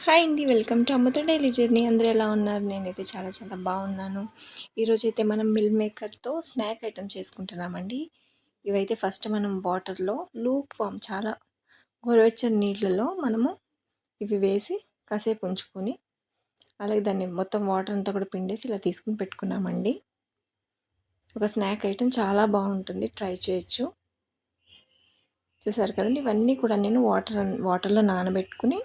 Hi అండి, welcome to అమ్మతో daily journey. అందరూ ఎలా ఉన్నారు? నేనైతే చాలా చాలా బాగున్నాను. ఈరోజైతే మనం మిల్ మేకర్తో స్నాక్ ఐటెం చేసుకుంటున్నామండి. ఇవైతే ఫస్ట్ మనం వాటర్లో లూక్ వామ్ చాలా గోరువెచ్చని నీళ్ళలో మనము ఇవి వేసి కాసేపు ఉంచుకొని అలాగే దాన్ని మొత్తం వాటర్ అంతా కూడా పిండేసి ఇలా తీసుకుని పెట్టుకున్నామండి. ఒక స్నాక్ ఐటెం చాలా బాగుంటుంది, ట్రై చేయొచ్చు. చూసారు కదండి, ఇవన్నీ కూడా నేను వాటర్లో నానబెట్టుకుని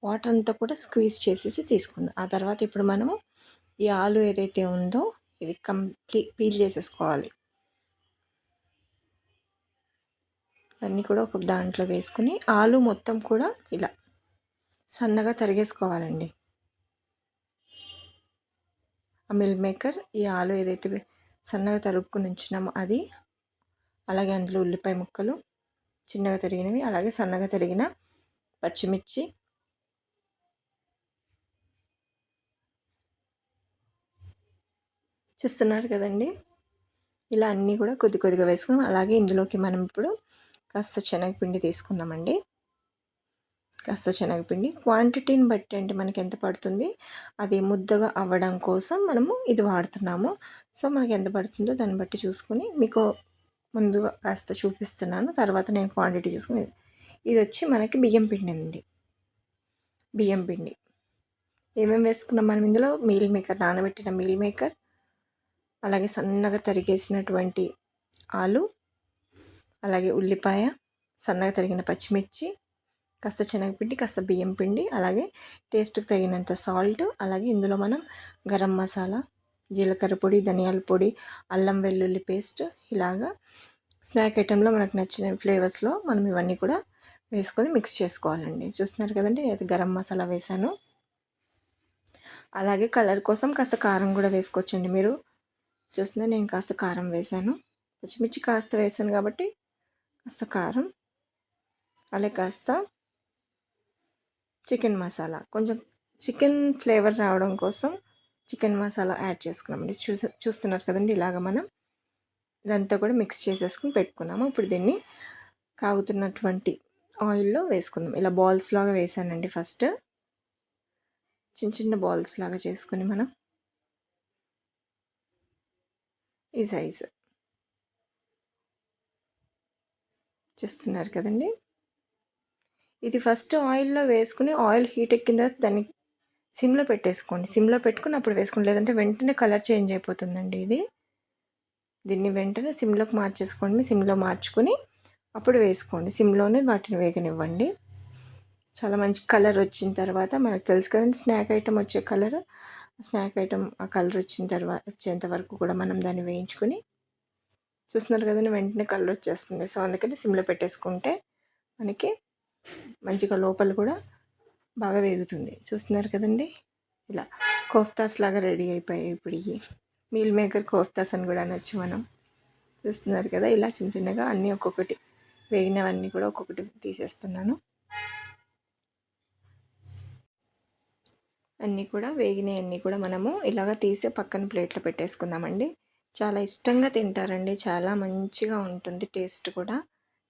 వాటర్ అంతా కూడా స్క్వీజ్ చేసేసి తీసుకున్నాను. ఆ తర్వాత ఇప్పుడు మనము ఈ ఆలు ఏదైతే ఉందో ఇది పీల్ చేసేసుకోవాలి. అన్నీ కూడా ఒక దాంట్లో వేసుకుని ఆలు మొత్తం కూడా ఇలా సన్నగా తరిగేసుకోవాలండి. ఆ మిల్ మేకర్ ఈ ఆలు ఏదైతే సన్నగా తరుగుకుని ఉంచినామో అది, అలాగే అందులో ఉల్లిపాయ ముక్కలు చిన్నగా తరిగినవి, అలాగే సన్నగా తరిగిన పచ్చిమిర్చి, చూస్తున్నారు కదండి, ఇలా అన్నీ కూడా కొద్ది కొద్దిగా వేసుకున్నాం. అలాగే ఇందులోకి మనం ఇప్పుడు కాస్త శనగపిండి తీసుకుందామండి. కాస్త శనగపిండి క్వాంటిటీని బట్టి అంటే మనకి ఎంత పడుతుంది అది ముద్దగా అవ్వడం కోసం మనము ఇది వాడుతున్నాము. సో మనకి ఎంత పడుతుందో దాన్ని బట్టి చూసుకొని మీకు ముందుగా కాస్త చూపిస్తున్నాను, తర్వాత నేను క్వాంటిటీ చూసుకుని. ఇది వచ్చి మనకి బియ్యం పిండి అండి. బియ్యం పిండి ఏమేమి వేసుకున్నాం మనం ఇందులో? మీల్ మేకర్, నానబెట్టిన మీల్ మేకర్, అలాగే సన్నగా తరిగేసినటువంటి ఆలు, అలాగే ఉల్లిపాయ, సన్నగా తరిగిన పచ్చిమిర్చి, కాస్త శనగపిండి, కాస్త బియ్యం పిండి, అలాగే టేస్ట్కి తగినంత సాల్ట్, అలాగే ఇందులో మనం గరం మసాలా, జీలకర్ర పొడి, ధనియాల పొడి, అల్లం వెల్లుల్లి పేస్ట్, ఇలాగా స్నాక్ ఐటెంలో మనకు నచ్చిన ఫ్లేవర్స్లో మనం ఇవన్నీ కూడా వేసుకొని మిక్స్ చేసుకోవాలండి. చూస్తున్నారు కదండి, అయితే గరం మసాలా వేసాను. అలాగే కలర్ కోసం కాస్త కారం కూడా వేసుకోవచ్చండి మీరు. చూస్తున్నారు, నేను కాస్త కారం వేసాను, పచ్చిమిర్చి కాస్త వేసాను కాబట్టి కాస్త కారం, అలాగే కాస్త చికెన్ మసాలా, కొంచెం చికెన్ ఫ్లేవర్ రావడం కోసం చికెన్ మసాలా యాడ్ చేసుకున్నామండి. చూస్తున్నారు కదండి, ఇలాగ మనం ఇదంతా కూడా మిక్స్ చేసేసుకుని పెట్టుకున్నాము. ఇప్పుడు దీన్ని కాగుతున్నటువంటి ఆయిల్లో వేసుకుందాం. ఇలా బాల్స్ లాగా వేసానండి. ఫస్ట్ చిన్న చిన్న బాల్స్ లాగా చేసుకుని మనం ఈ సైజు చూస్తున్నారు కదండి, ఇది ఫస్ట్ ఆయిల్లో వేసుకుని ఆయిల్ హీట్ ఎక్కిన తర్వాత దాన్ని సిమ్లో పెట్టేసుకోండి. సిమ్లో పెట్టుకుని అప్పుడు వేసుకోండి, లేదంటే వెంటనే కలర్ చేంజ్ అయిపోతుందండి ఇది. దీన్ని వెంటనే సిమ్లోకి మార్చేసుకోండి. సిమ్లో మార్చుకొని అప్పుడు వేసుకోండి. సిమ్లోనే వాటిని వేగనివ్వండి. చాలా మంచి కలర్ వచ్చిన తర్వాత మనకు తెలుసు కదండి స్నాక్ ఐటమ్ వచ్చే కలర్. స్నాక్ ఐటమ్ ఆ కలర్ వచ్చేంత వరకు కూడా మనం దాన్ని వేయించుకొని, చూస్తున్నారు కదండి, వెంటనే కలర్ వచ్చేస్తుంది. సో అందుకని సిమ్లో పెట్టేసుకుంటే మనకి మంచిగా లోపల కూడా బాగా వేగుతుంది. చూస్తున్నారు కదండి, ఇలా కోఫ్తాస్ లాగా రెడీ అయిపోయాయి. ఇప్పుడు ఈ మీల్ మేకర్ కోఫ్తాస్ అని కూడా అనొచ్చు మనం. చూస్తున్నారు కదా, ఇలా చిన్న చిన్నగా అన్నీ ఒక్కొక్కటి వేగినవన్నీ కూడా ఒక్కొక్కటి తీసేస్తున్నాను. అన్నీ కూడా వేగినవన్నీ కూడా మనము ఇలాగ తీసి పక్కన ప్లేట్లో పెట్టేసుకుందామండి. చాలా ఇష్టంగా తింటారండి, చాలా మంచిగా ఉంటుంది టేస్ట్ కూడా,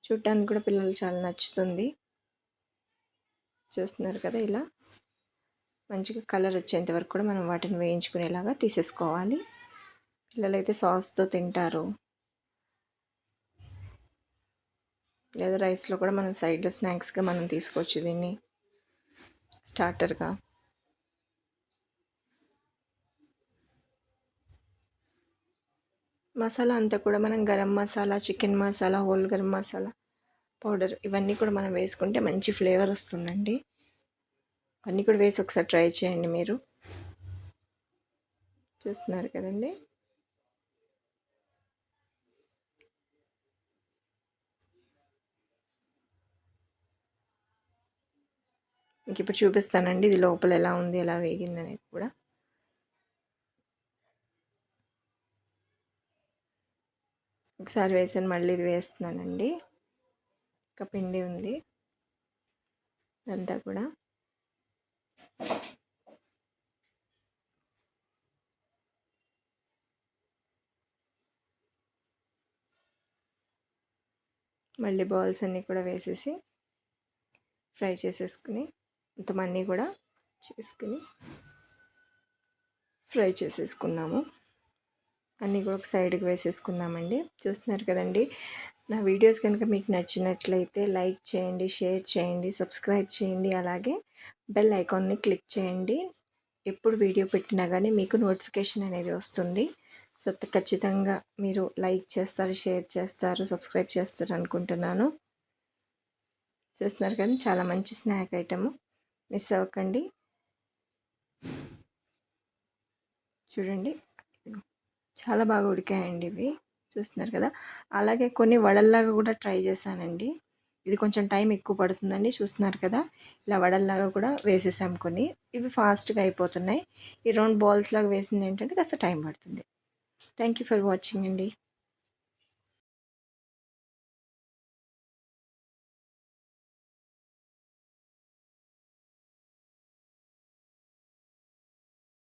చూడటానికి కూడా పిల్లలు చాలా నచ్చుతుంది. చూస్తున్నారు కదా, ఇలా మంచిగా కలర్ వచ్చేంత వరకు కూడా మనం వాటిని వేయించుకునేలాగా తీసేసుకోవాలి. పిల్లలైతే సాస్తో తింటారు, లేదా రైస్లో కూడా మనం సైడ్లో స్నాక్స్గా మనం తీసుకోవచ్చు దీన్ని స్టార్టర్గా. మసాలా అంతా కూడా మనం garam masala, chicken masala, whole garam masala powder ఇవన్నీ కూడా మనం వేసుకుంటే మంచి ఫ్లేవర్ వస్తుందండి. అన్నీ కూడా వేసి ఒకసారి ట్రై చేయండి మీరు. చూస్తున్నారు కదండి, ఇంక ఇప్పుడు చూపిస్తానండి ఇది లోపల ఎలా ఉంది, ఎలా వేగింది అనేది కూడా. ఒకసారి వేసాను, మళ్ళీ ఇది వేస్తున్నానండి. ఇంకా పిండి ఉంది ఇదంతా కూడా. మళ్ళీ బాల్స్ అన్నీ కూడా వేసేసి ఫ్రై చేసేసుకుని మొత్తం అన్నీ కూడా చేసుకుని ఫ్రై చేసేసుకున్నాము. అన్నీ కూడా ఒక సైడ్కి వేసేసుకుందామండి. చూస్తున్నారు కదండి. నా వీడియోస్ కనుక మీకు నచ్చినట్లయితే లైక్ చేయండి, షేర్ చేయండి, సబ్స్క్రైబ్ చేయండి, అలాగే బెల్ ఐకాన్ని క్లిక్ చేయండి. ఎప్పుడు వీడియో పెట్టినా కానీ మీకు నోటిఫికేషన్ అనేది వస్తుంది. సో ఖచ్చితంగా మీరు లైక్ చేస్తారు, షేర్ చేస్తారు, సబ్స్క్రైబ్ చేస్తారు అనుకుంటున్నాను. చూస్తున్నారు కదా, చాలా మంచి స్నాక్ ఐటమ్, మిస్ అవ్వకండి. చూడండి, చాలా బాగా ఉడికాయండి ఇవి. చూస్తున్నారు కదా. అలాగే కొన్ని వడల్లాగా కూడా ట్రై చేశానండి. ఇది కొంచెం టైం ఎక్కువ పడుతుందండి. చూస్తున్నారు కదా, ఇలా వడల్లాగా కూడా వేసేసాం కొన్ని. ఇవి ఫాస్ట్గా అయిపోతున్నాయి. ఈ రౌండ్ బాల్స్ లాగా వేసింది ఏంటంటే కాస్త టైం పడుతుంది. థ్యాంక్ యూ ఫర్ వాచింగ్ అండి.